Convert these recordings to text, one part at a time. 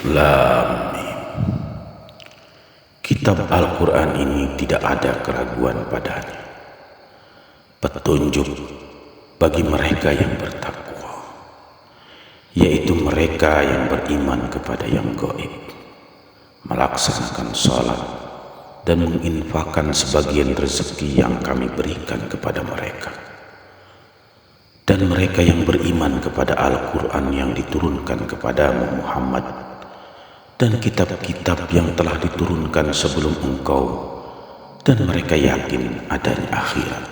Lam Mim. Kitab Al-Quran ini tidak ada keraguan padanya. Petunjuk bagi mereka yang bertakwa, yaitu mereka yang beriman kepada yang gaib, melaksanakan salat dan menginfakkan sebagian rezeki yang kami berikan kepada mereka. Dan mereka yang beriman kepada Al-Quran yang diturunkan kepadamu Muhammad dan kitab-kitab yang telah diturunkan sebelum engkau, dan mereka yakin adanya akhirat.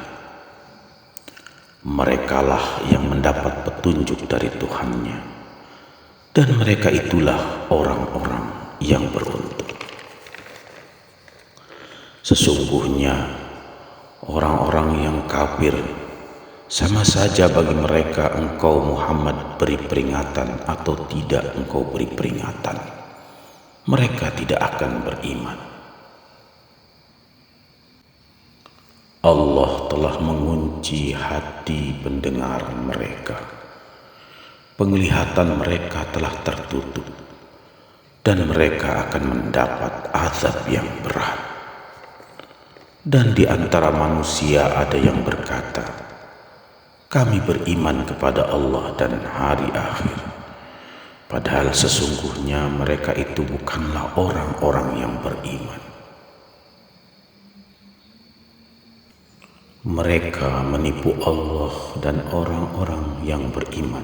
Merekalah yang mendapat petunjuk dari Tuhannya, dan mereka itulah orang-orang yang beruntung. Sesungguhnya orang-orang yang kafir sama saja bagi mereka engkau Muhammad beri peringatan atau tidak engkau beri peringatan, mereka tidak akan beriman. Allah telah mengunci hati pendengar mereka, penglihatan mereka telah tertutup, dan mereka akan mendapat azab yang berat. Dan di antara manusia ada yang berkata, kami beriman kepada Allah dan hari akhir. Padahal sesungguhnya mereka itu bukanlah orang-orang yang beriman. Mereka menipu Allah dan orang-orang yang beriman,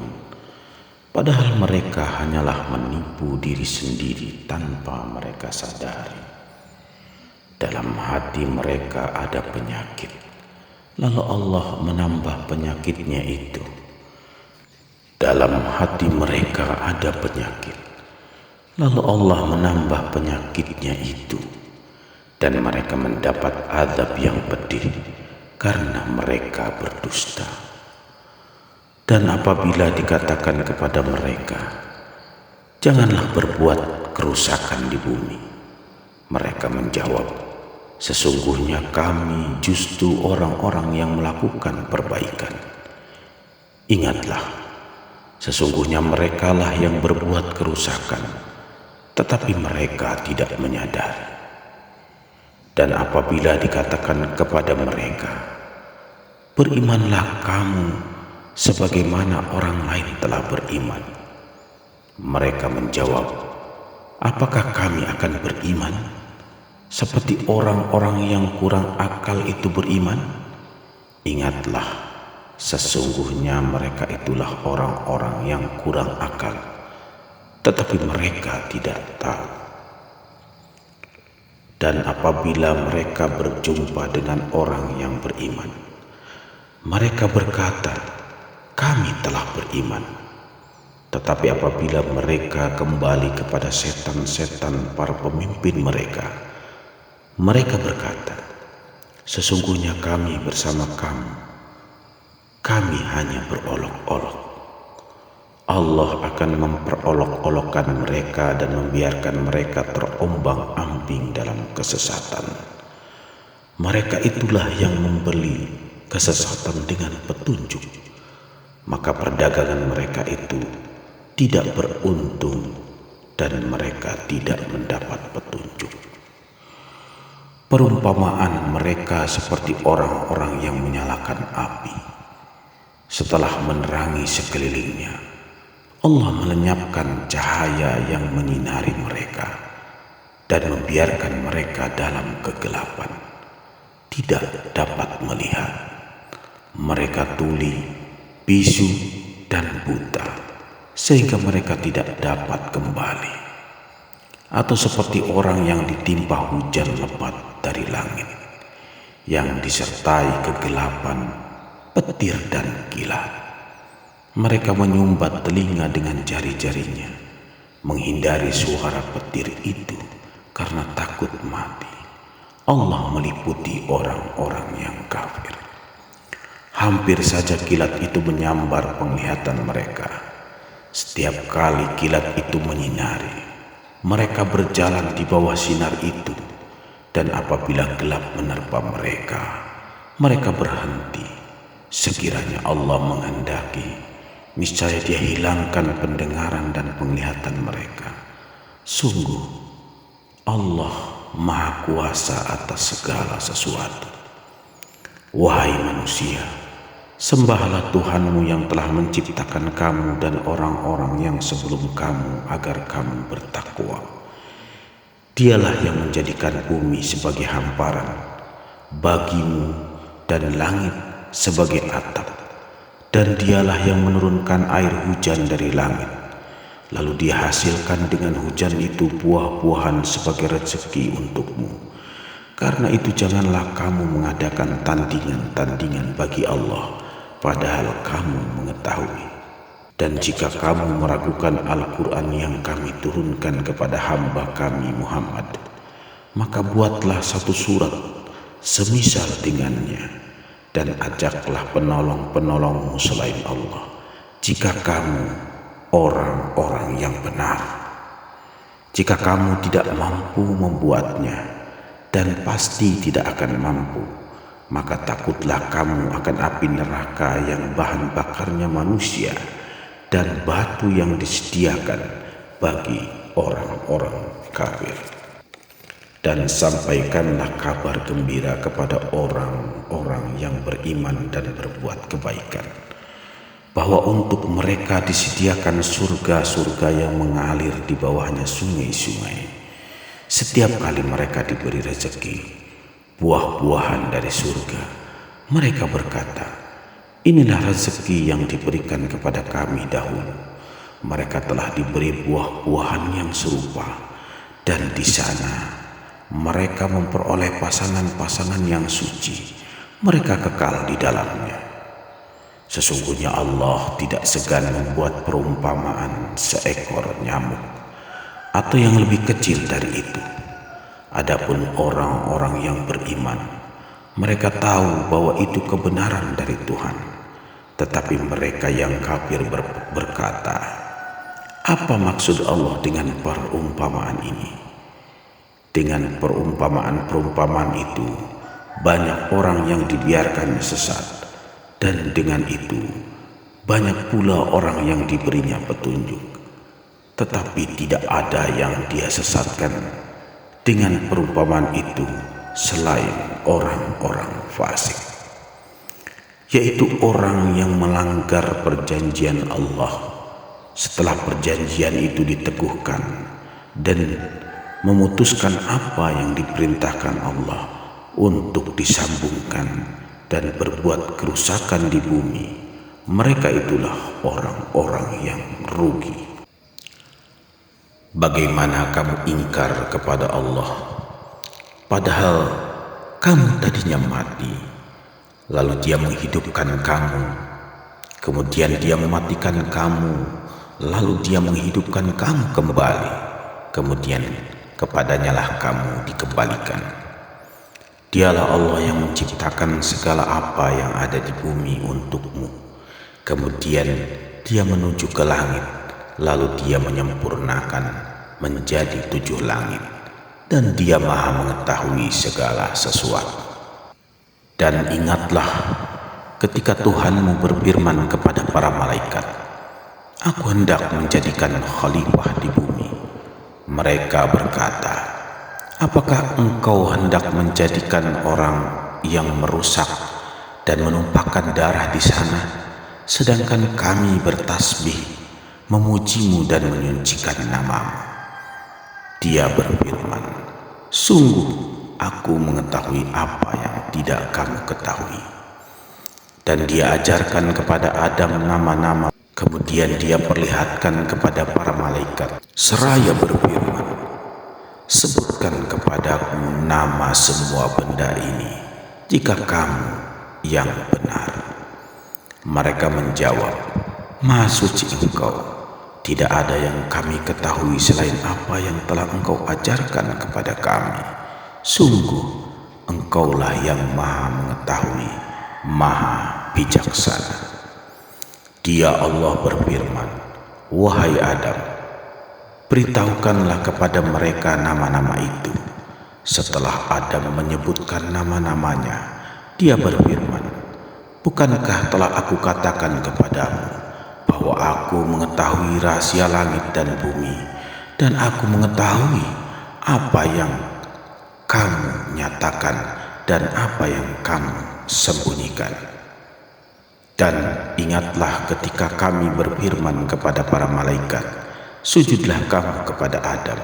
padahal mereka hanyalah menipu diri sendiri tanpa mereka sadari. Dalam hati mereka ada penyakit, lalu Allah menambah penyakitnya itu. Dalam hati mereka ada penyakit, lalu Allah menambah penyakitnya itu, dan mereka mendapat azab yang pedih karena mereka berdusta. Dan apabila dikatakan kepada mereka, janganlah berbuat kerusakan di bumi, mereka menjawab, sesungguhnya kami justru orang-orang yang melakukan perbaikan. Ingatlah, sesungguhnya merekalah yang berbuat kerusakan, tetapi mereka tidak menyadari. Dan apabila dikatakan kepada mereka, berimanlah kamu sebagaimana orang lain telah beriman, mereka menjawab, apakah kami akan beriman seperti orang-orang yang kurang akal itu beriman? Ingatlah, sesungguhnya mereka itulah orang-orang yang kurang akal, tetapi mereka tidak tahu. Dan apabila mereka berjumpa dengan orang yang beriman, mereka berkata, kami telah beriman. Tetapi apabila mereka kembali kepada setan-setan para pemimpin mereka, mereka berkata, sesungguhnya kami bersama kamu, kami hanya berolok-olok. Allah akan memperolok-olokkan mereka dan membiarkan mereka terombang-ambing dalam kesesatan. Mereka itulah yang membeli kesesatan dengan petunjuk, maka perdagangan mereka itu tidak beruntung dan mereka tidak mendapat petunjuk. Perumpamaan mereka seperti orang-orang yang menyalakan api. Setelah menerangi sekelilingnya, Allah melenyapkan cahaya yang menyinari mereka dan membiarkan mereka dalam kegelapan, tidak dapat melihat. Mereka tuli, bisu, dan buta, sehingga mereka tidak dapat kembali. Atau seperti orang yang ditimpa hujan lebat dari langit, yang disertai kegelapan, petir, dan kilat. Mereka menyumbat telinga dengan jari-jarinya, menghindari suara petir itu karena takut mati. Allah meliputi orang-orang yang kafir. Hampir saja kilat itu menyambar penglihatan mereka. Setiap kali kilat itu menyinari, mereka berjalan di bawah sinar itu, dan apabila gelap menerpa mereka, mereka berhenti. Sekiranya Allah menghendaki, niscaya Dia hilangkan pendengaran dan penglihatan mereka, Sungguh, Allah Maha Kuasa atas segala sesuatu. Wahai manusia, sembahlah Tuhanmu yang telah menciptakan kamu dan orang-orang yang sebelum kamu agar kamu bertakwa. Dialah yang menjadikan bumi sebagai hamparan bagimu dan langit sebagai atap, dan dialah yang menurunkan air hujan dari langit, lalu dihasilkan dengan hujan itu buah-buahan sebagai rezeki untukmu. Karena itu janganlah kamu mengadakan tandingan-tandingan bagi Allah, padahal kamu mengetahui. Dan jika kamu meragukan Al-Quran yang kami turunkan kepada hamba kami Muhammad, maka buatlah satu surat semisal dengannya, dan ajaklah penolong-penolongmu selain Allah, jika kamu orang-orang yang benar. Jika kamu tidak mampu membuatnya, dan pasti tidak akan mampu, maka takutlah kamu akan api neraka yang bahan bakarnya manusia dan batu yang disediakan bagi orang-orang kafir. Dan sampaikanlah kabar gembira kepada orang-orang yang beriman dan berbuat kebaikan, bahwa untuk mereka disediakan surga-surga yang mengalir di bawahnya sungai-sungai. Setiap kali mereka diberi rezeki, buah-buahan dari surga, mereka berkata, inilah rezeki yang diberikan kepada kami dahulu. Mereka telah diberi buah-buahan yang serupa, dan di sana mereka memperoleh pasangan-pasangan yang suci. Mereka kekal di dalamnya. Sesungguhnya Allah tidak segan membuat perumpamaan seekor nyamuk atau yang lebih kecil dari itu. Adapun orang-orang yang beriman, mereka tahu bahwa itu kebenaran dari Tuhan. Tetapi mereka yang kafir berkata, apa maksud Allah dengan perumpamaan ini? Dengan perumpamaan itu, banyak orang yang dibiarkan sesat, dan dengan itu, banyak pula orang yang diberinya petunjuk. Tetapi tidak ada yang dia sesatkan dengan perumpamaan itu selain orang-orang fasik, yaitu orang yang melanggar perjanjian Allah setelah perjanjian itu diteguhkan dan memutuskan apa yang diperintahkan Allah untuk disambungkan dan berbuat kerusakan di bumi. Mereka itulah orang-orang yang rugi. Bagaimana kamu ingkar kepada Allah, padahal kamu tadinya mati, lalu Dia menghidupkan kamu, kemudian Dia mematikan kamu, lalu Dia menghidupkan kamu kembali, kemudian kepadanya-lah kamu dikembalikan. Dialah Allah yang menciptakan segala apa yang ada di bumi untukmu, kemudian Dia menuju ke langit, lalu Dia menyempurnakan menjadi 7 langit, dan Dia Maha mengetahui segala sesuatu. Dan ingatlah ketika Tuhanmu berfirman kepada para malaikat, aku hendak menjadikan khalifah di bumi. Mereka berkata, apakah engkau hendak menjadikan orang yang merusak dan menumpahkan darah di sana, sedangkan kami bertasbih, memujimu dan menyucikan namamu? Dia berfirman, sungguh aku mengetahui apa yang tidak kamu ketahui. Dan Dia ajarkan kepada Adam nama-nama, kemudian Dia perlihatkan kepada para malaikat seraya berfirman, sebutkan kepadaku nama semua benda ini jika kamu yang benar. Mereka menjawab, Maha suci Engkau, tidak ada yang kami ketahui selain apa yang telah Engkau ajarkan kepada kami. Sungguh Engkaulah yang Maha mengetahui, Maha bijaksana. Dia Allah berfirman, wahai Adam, beritahukanlah kepada mereka nama-nama itu. Setelah Adam menyebutkan nama-namanya, dia berfirman, bukankah telah aku katakan kepadamu bahwa aku mengetahui rahasia langit dan bumi, dan aku mengetahui apa yang kamu nyatakan dan apa yang kamu sembunyikan. Dan ingatlah ketika kami berfirman kepada para malaikat, sujudlah kamu kepada Adam,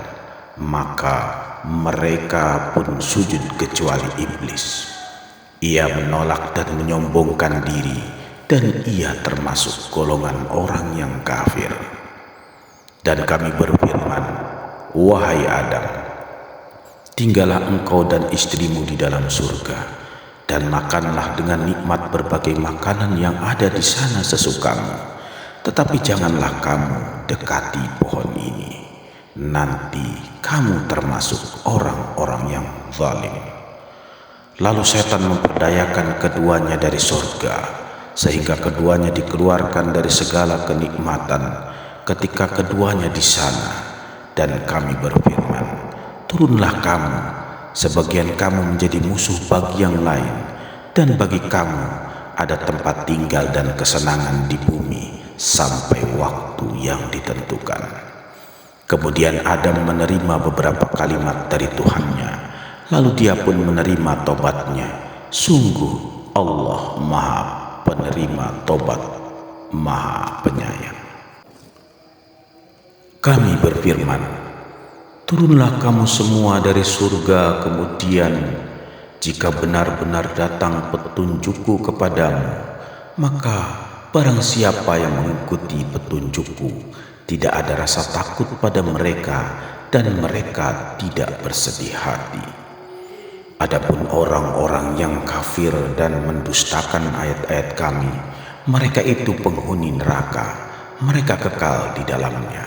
maka mereka pun sujud kecuali iblis. Ia menolak dan menyombongkan diri, dan ia termasuk golongan orang yang kafir. Dan kami berfirman, wahai Adam, tinggallah engkau dan istrimu di dalam surga, dan makanlah dengan nikmat berbagai makanan yang ada di sana sesukamu. Tetapi janganlah kamu dekati pohon ini, nanti kamu termasuk orang-orang yang zalim. Lalu setan memperdayakan keduanya dari surga, sehingga keduanya dikeluarkan dari segala kenikmatan ketika keduanya di sana. Dan kami berfirman, turunlah kamu, sebagian kamu menjadi musuh bagi yang lain, dan bagi kamu ada tempat tinggal dan kesenangan di bumi sampai waktu yang ditentukan. Kemudian Adam menerima beberapa kalimat dari Tuhannya, lalu dia pun menerima tobatnya. Sungguh Allah Maha Penerima Tobat, Maha Penyayang. Kami berfirman, turunlah kamu semua dari surga, kemudian jika benar-benar datang petunjukku kepadamu, maka barang siapa yang mengikuti petunjukku, tidak ada rasa takut pada mereka dan mereka tidak bersedih hati. Adapun orang-orang yang kafir dan mendustakan ayat-ayat kami, mereka itu penghuni neraka, mereka kekal di dalamnya.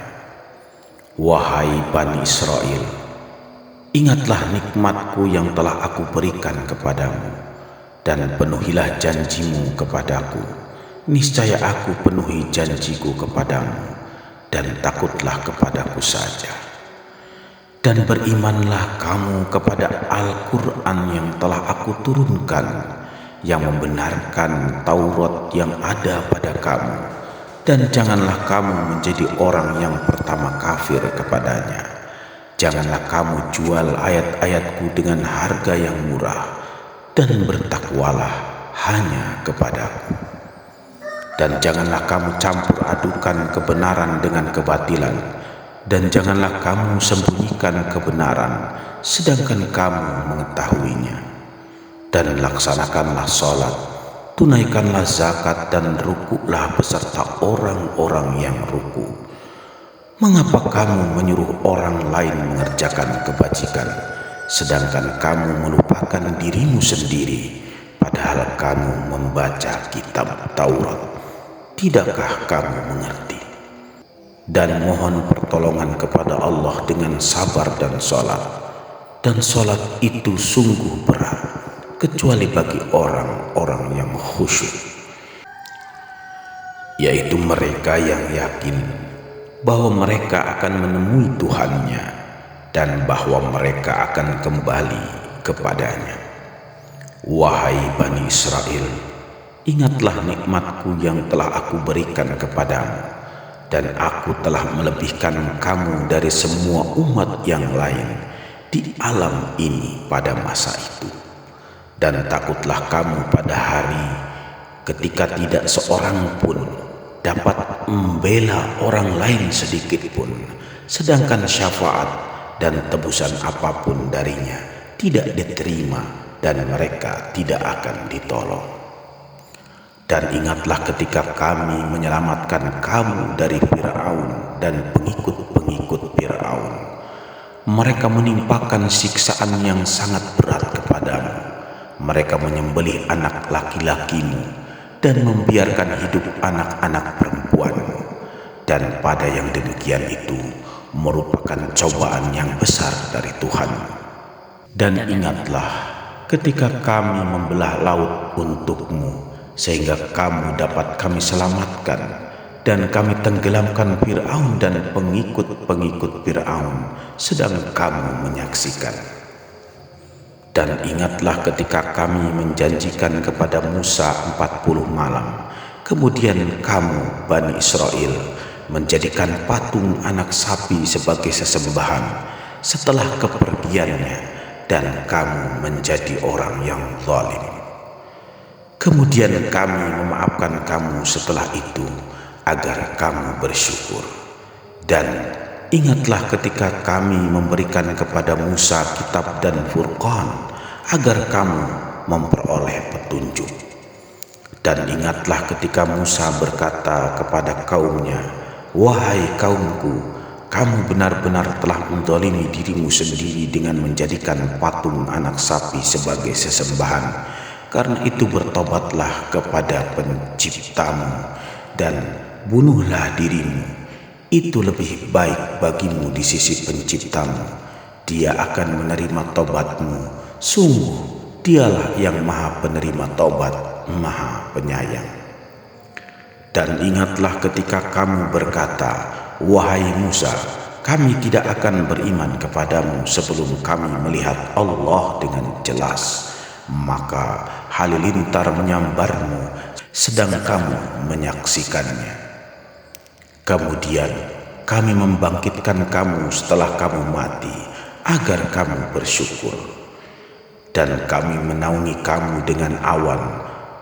Wahai Bani Israel, ingatlah nikmatku yang telah aku berikan kepadamu, dan penuhilah janjimu kepadaku. Niscaya aku penuhi janjiku kepadamu, dan takutlah kepadaku saja. Dan berimanlah kamu kepada Al-Quran yang telah aku turunkan, yang membenarkan Taurat yang ada pada kamu. Dan janganlah kamu menjadi orang yang pertama kafir kepadanya. Janganlah kamu jual ayat-ayatku dengan harga yang murah, dan bertakwalah hanya kepadaku. Dan janganlah kamu campur adukan kebenaran dengan kebatilan, dan janganlah kamu sembunyikan kebenaran sedangkan kamu mengetahuinya. Dan laksanakanlah sholat, tunaikanlah zakat, dan rukuklah beserta orang-orang yang ruku. Mengapa kamu menyuruh orang lain mengerjakan kebajikan, sedangkan kamu melupakan dirimu sendiri, padahal kamu membaca kitab Taurat? Tidakkah kamu mengerti? Dan mohon pertolongan kepada Allah dengan sabar dan sholat. Dan sholat itu sungguh berat, kecuali bagi orang-orang yang khusyuk, yaitu mereka yang yakin bahwa mereka akan menemui Tuhannya dan bahwa mereka akan kembali kepadanya. Wahai Bani Israel, ingatlah nikmatku yang telah aku berikan kepadamu, dan aku telah melebihkan kamu dari semua umat yang lain di alam ini pada masa itu. Dan takutlah kamu pada hari ketika tidak seorang pun dapat membela orang lain sedikit pun, sedangkan syafaat dan tebusan apapun darinya tidak diterima dan mereka tidak akan ditolong. Dan ingatlah ketika kami menyelamatkan kamu dari Fir'aun dan pengikut-pengikut Fir'aun. Mereka menimpakan siksaan yang sangat berat kepadamu. Mereka menyembelih anak laki-lakimu dan membiarkan hidup anak-anak perempuanmu. Dan pada yang demikian itu merupakan cobaan yang besar dari Tuhan. Dan ingatlah ketika kami membelah laut untukmu, sehingga kamu dapat kami selamatkan, dan kami tenggelamkan Fir'aun dan pengikut-pengikut Fir'aun sedang kamu menyaksikan. Dan ingatlah ketika kami menjanjikan kepada Musa 40 malam, kemudian kamu, Bani Israel, menjadikan patung anak sapi sebagai sesembahan setelah kepergiannya, dan kamu menjadi orang yang zalim. Kemudian kami memaafkan kamu setelah itu agar kamu bersyukur. Dan ingatlah ketika kami memberikan kepada Musa kitab dan Furqan agar kamu memperoleh petunjuk. Dan ingatlah ketika Musa berkata kepada kaumnya, "Wahai kaumku, kamu benar-benar telah menzalimi dirimu sendiri dengan menjadikan patung anak sapi sebagai sesembahan. Karena itu bertobatlah kepada penciptamu dan bunuhlah dirimu. Itu lebih baik bagimu di sisi penciptamu. Dia akan menerima tobatmu. Sungguh dialah yang maha penerima tobat, maha penyayang." Dan ingatlah ketika kamu berkata, "Wahai Musa, kami tidak akan beriman kepadamu sebelum kami melihat Allah dengan jelas." Maka halilintar menyambarmu sedang kamu menyaksikannya. Kemudian kami membangkitkan kamu setelah kamu mati agar kamu bersyukur. Dan kami menaungi kamu dengan awan,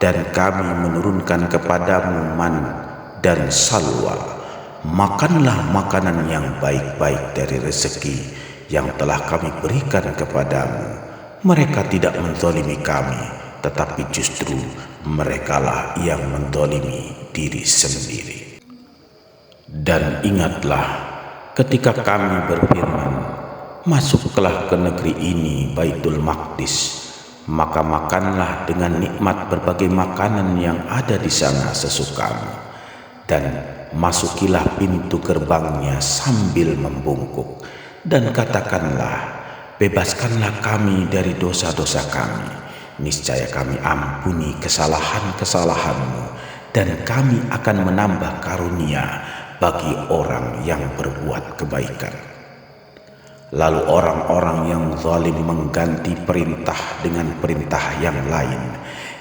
dan kami menurunkan kepadamu man dan salwa. Makanlah makanan yang baik-baik dari rezeki yang telah kami berikan kepadamu. Mereka tidak menzalimi kami, tetapi justru merekalah yang menzalimi diri sendiri. Dan ingatlah ketika kami berfirman, "Masuklah ke negeri ini, Baitul Maqdis, maka makanlah dengan nikmat berbagai makanan yang ada di sana sesukamu, dan masukilah pintu gerbangnya sambil membungkuk, dan katakanlah, bebaskanlah kami dari dosa-dosa kami. Niscaya kami ampuni kesalahan-kesalahanmu, dan kami akan menambah karunia bagi orang yang berbuat kebaikan." Lalu orang-orang yang zalim mengganti perintah dengan perintah yang lain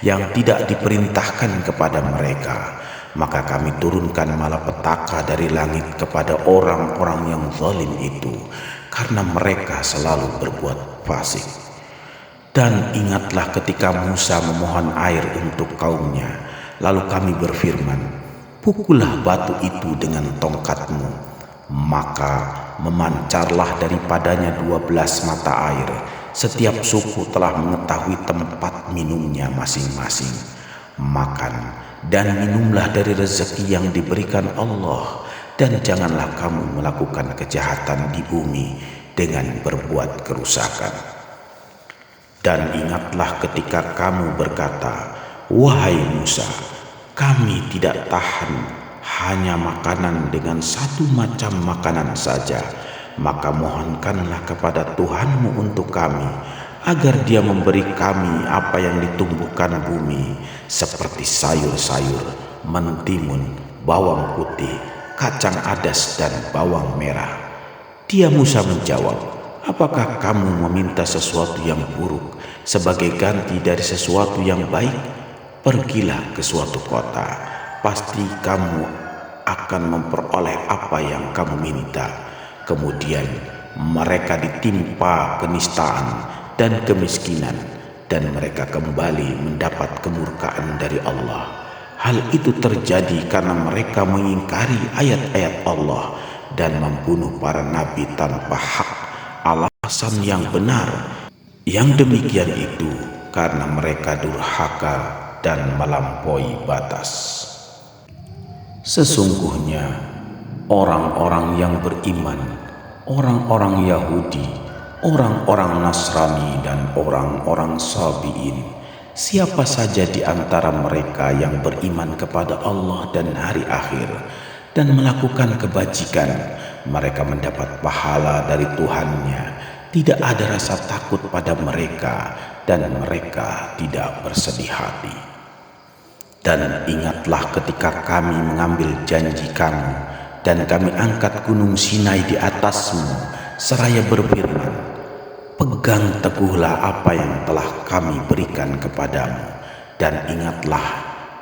yang tidak diperintahkan kepada mereka. Maka kami turunkan malapetaka dari langit kepada orang-orang yang zalim itu, karena mereka selalu berbuat fasik. Dan ingatlah ketika Musa memohon air untuk kaumnya, lalu kami berfirman, "Pukullah batu itu dengan tongkatmu." Maka memancarlah daripadanya 12 mata air. Setiap suku telah mengetahui tempat minumnya masing-masing. Makan dan minumlah dari rezeki yang diberikan Allah, dan janganlah kamu melakukan kejahatan di bumi dengan berbuat kerusakan. Dan ingatlah ketika kamu berkata, "Wahai Musa, kami tidak tahan hanya makanan dengan satu macam makanan saja, maka mohonkanlah kepada Tuhanmu untuk kami, agar Dia memberi kami apa yang ditumbuhkan bumi, seperti sayur-sayur, mentimun, bawang putih, kacang adas, dan bawang merah." Dia Musa menjawab, "Apakah kamu meminta sesuatu yang buruk sebagai ganti dari sesuatu yang baik? Pergilah ke suatu kota, pasti kamu akan memperoleh apa yang kamu minta." Kemudian mereka ditimpa kenistaan dan kemiskinan, dan mereka kembali mendapat kemurkaan dari Allah. Hal itu terjadi karena mereka mengingkari ayat-ayat Allah dan membunuh para nabi tanpa hak, alasan yang benar. Yang demikian itu karena mereka durhaka dan melampaui batas. Sesungguhnya orang-orang yang beriman, orang-orang Yahudi, orang-orang Nasrani, dan orang-orang Sabi'in, siapa saja di antara mereka yang beriman kepada Allah dan hari akhir dan melakukan kebajikan, mereka mendapat pahala dari Tuhannya. Tidak ada rasa takut pada mereka, dan mereka tidak bersedih hati. Dan ingatlah ketika kami mengambil janji kamu, dan kami angkat gunung Sinai di atasmu, seraya berfirman, "Pegang teguhlah apa yang telah kami berikan kepadamu, dan ingatlah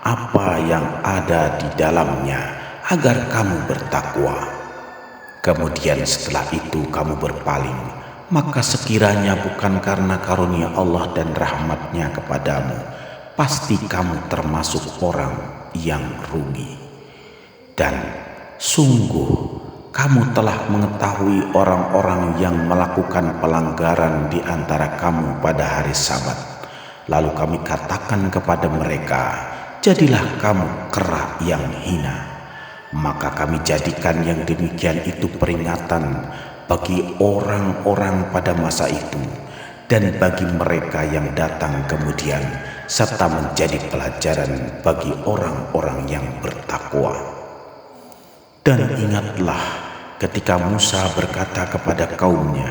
apa yang ada di dalamnya, agar kamu bertakwa. Kemudian setelah itu kamu berpaling, maka sekiranya bukan karena karunia Allah dan rahmatnya kepadamu, pasti kamu termasuk orang yang rugi. Dan sungguh kamu telah mengetahui orang-orang yang melakukan pelanggaran di antara kamu pada hari Sabat. Lalu kami katakan kepada mereka, jadilah kamu kera yang hina. Maka kami jadikan yang demikian itu peringatan bagi orang-orang pada masa itu dan bagi mereka yang datang kemudian, serta menjadi pelajaran bagi orang-orang yang bertakwa. Dan ingatlah ketika Musa berkata kepada kaumnya,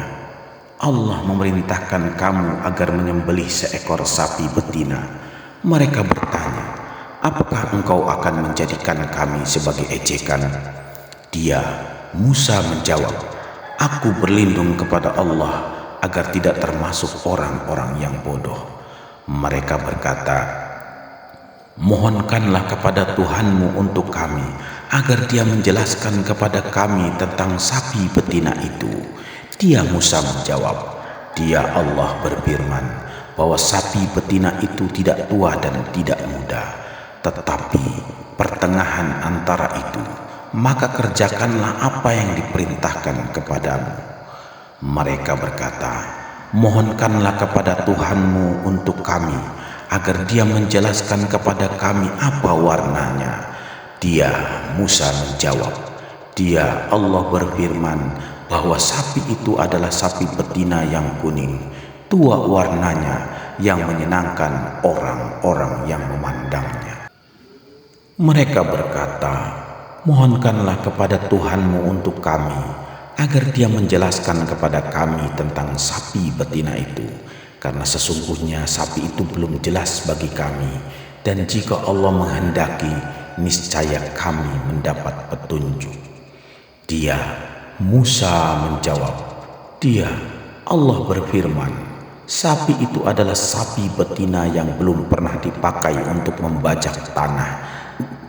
Allah memerintahkan kamu agar menyembelih seekor sapi betina. Mereka bertanya, apakah engkau akan menjadikan kami sebagai ejekan? Dia, Musa menjawab, aku berlindung kepada Allah agar tidak termasuk orang-orang yang bodoh. Mereka berkata, mohonkanlah kepada Tuhanmu untuk kami agar dia menjelaskan kepada kami tentang sapi betina itu. Dia, Musa menjawab, dia Allah berfirman bahwa sapi betina itu tidak tua dan tidak muda, tetapi pertengahan antara itu. Maka kerjakanlah apa yang diperintahkan kepadamu. Mereka berkata, mohonkanlah kepada Tuhanmu untuk kami agar dia menjelaskan kepada kami apa warnanya. Dia, Musa menjawab, dia Allah berfirman bahwa sapi itu adalah sapi betina yang kuning, tua warnanya, yang menyenangkan orang-orang yang memandangnya. Mereka berkata, mohonkanlah kepada Tuhanmu untuk kami agar dia menjelaskan kepada kami tentang sapi betina itu, karena sesungguhnya sapi itu belum jelas bagi kami, dan jika Allah menghendaki, niscaya kami mendapat petunjuk. Dia, Musa menjawab, dia, Allah berfirman, sapi itu adalah sapi betina yang belum pernah dipakai untuk membajak tanah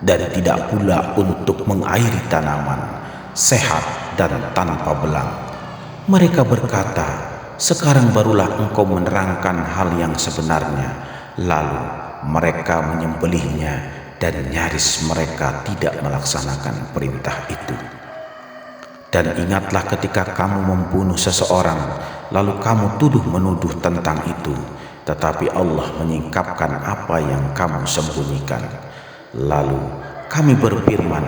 dan tidak pula untuk mengairi tanaman, sehat dan tanpa belang. Mereka berkata, sekarang barulah engkau menerangkan hal yang sebenarnya. Lalu mereka menyembelihnya dan nyaris mereka tidak melaksanakan perintah itu. Dan ingatlah ketika kamu membunuh seseorang, lalu kamu tuduh-menuduh tentang itu, tetapi Allah menyingkapkan apa yang kamu sembunyikan. Lalu kami berfirman,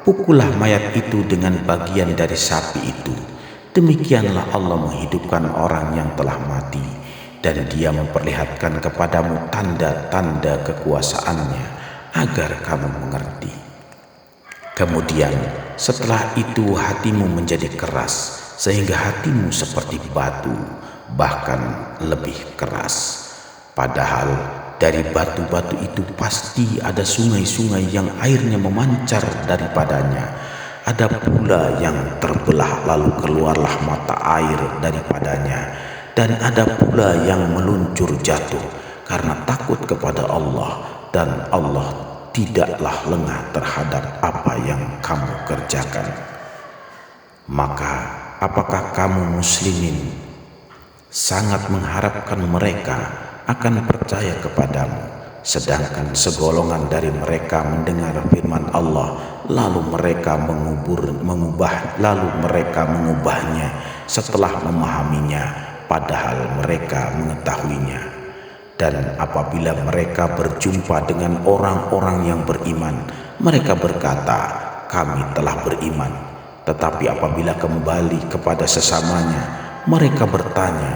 pukullah mayat itu dengan bagian dari sapi itu. Demikianlah Allah menghidupkan orang yang telah mati, dan dia memperlihatkan kepadamu tanda-tanda kekuasaannya agar kamu mengerti. Kemudian setelah itu hatimu menjadi keras, sehingga hatimu seperti batu, bahkan lebih keras. Padahal dari batu-batu itu pasti ada sungai-sungai yang airnya memancar daripadanya. Ada pula yang terbelah lalu keluarlah mata air daripadanya, dan ada pula yang meluncur jatuh karena takut kepada Allah, dan Allah tidaklah lengah terhadap apa yang kamu kerjakan. Maka apakah kamu muslimin sangat mengharapkan mereka akan percaya kepadamu, sedangkan segolongan dari mereka mendengar firman Allah lalu mereka mengubahnya setelah memahaminya, padahal mereka mengetahuinya. Dan apabila mereka berjumpa dengan orang-orang yang beriman, mereka berkata, kami telah beriman. Tetapi apabila kembali kepada sesamanya, mereka bertanya,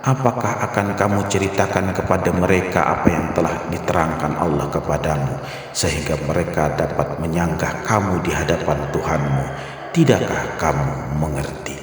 apakah akan kamu ceritakan kepada mereka apa yang telah diterangkan Allah kepadamu, sehingga mereka dapat menyanggah kamu di hadapan Tuhanmu? Tidakkah kamu mengerti?